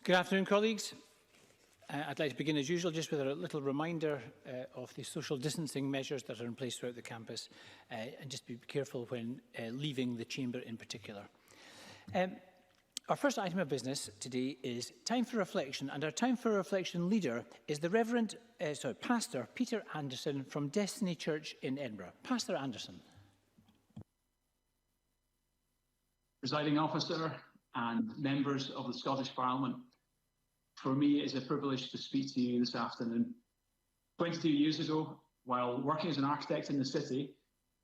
Good afternoon, colleagues. I'd like to begin as usual just with a little reminder of the social distancing measures that are in place throughout the campus and just be careful when leaving the chamber in particular. Our first item of business today is time for reflection, and our time for reflection leader is the Pastor Peter Anderson from Destiny Church in Edinburgh. Pastor Anderson. Presiding officer and members of the Scottish Parliament, for me it is a privilege to speak to you this afternoon. 22 years ago, while working as an architect in the city,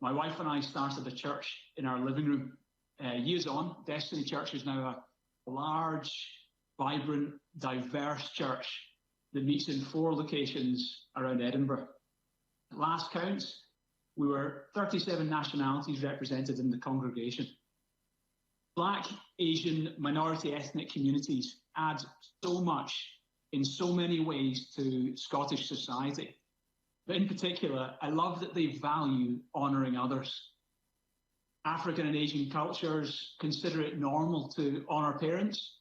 my wife and I started a church in our living room. Years on, Destiny Church is now a large, vibrant, diverse church that meets in 4 locations around Edinburgh. At last count, we were 37 nationalities represented in the congregation. Black, Asian, minority ethnic communities add so much in so many ways to Scottish society. But in particular, I love that they value honouring others. African and Asian cultures consider it normal to honour parents,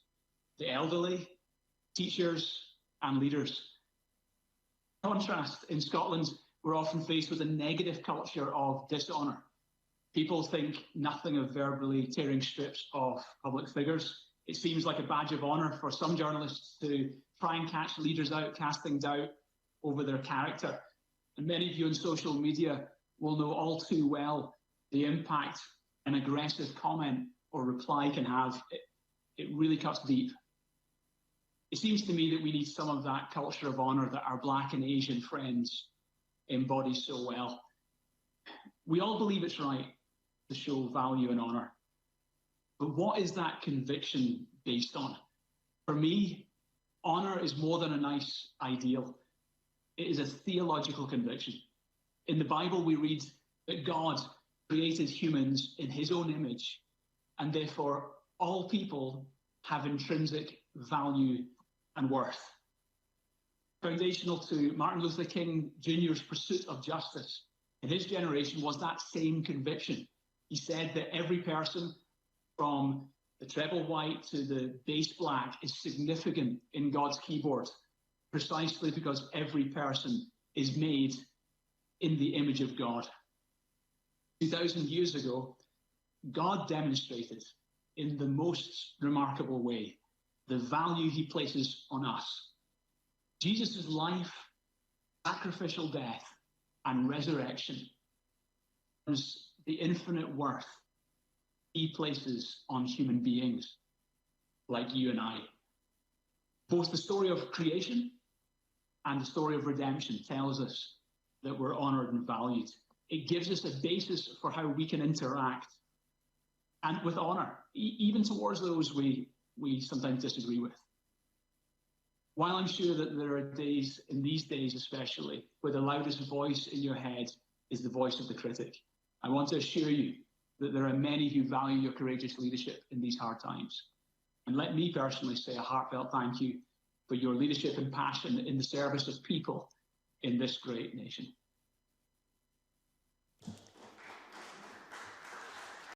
the elderly, teachers and leaders. In contrast, in Scotland, we're often faced with a negative culture of dishonour. People think nothing of verbally tearing strips of public figures. It seems like a badge of honour for some journalists to try and catch leaders out, casting doubt over their character. And many of you on social media will know all too well the impact an aggressive comment or reply can have. It really cuts deep. It seems to me that we need some of that culture of honour that our Black and Asian friends embody so well. We all believe it's right to show value and honour. But what is that conviction based on? For me, honour is more than a nice ideal. It is a theological conviction. In the Bible, we read that God created humans in his own image, and therefore all people have intrinsic value and worth. Foundational to Martin Luther King Jr.'s pursuit of justice in his generation was that same conviction. He said that every person, from the treble white to the bass black, is significant in God's keyboard, precisely because every person is made in the image of God. 2,000 years ago, God demonstrated in the most remarkable way the value he places on us. Jesus' life, sacrificial death, and resurrection is the infinite worth he places on human beings like you and I. Both the story of creation and the story of redemption tells us that we're honoured and valued. It gives us a basis for how we can interact and with honour, even towards those we sometimes disagree with. While I'm sure that there are days, in these days especially, where the loudest voice in your head is the voice of the critic, I want to assure you that there are many who value your courageous leadership in these hard times. And let me personally say a heartfelt thank you for your leadership and passion in the service of people in this great nation.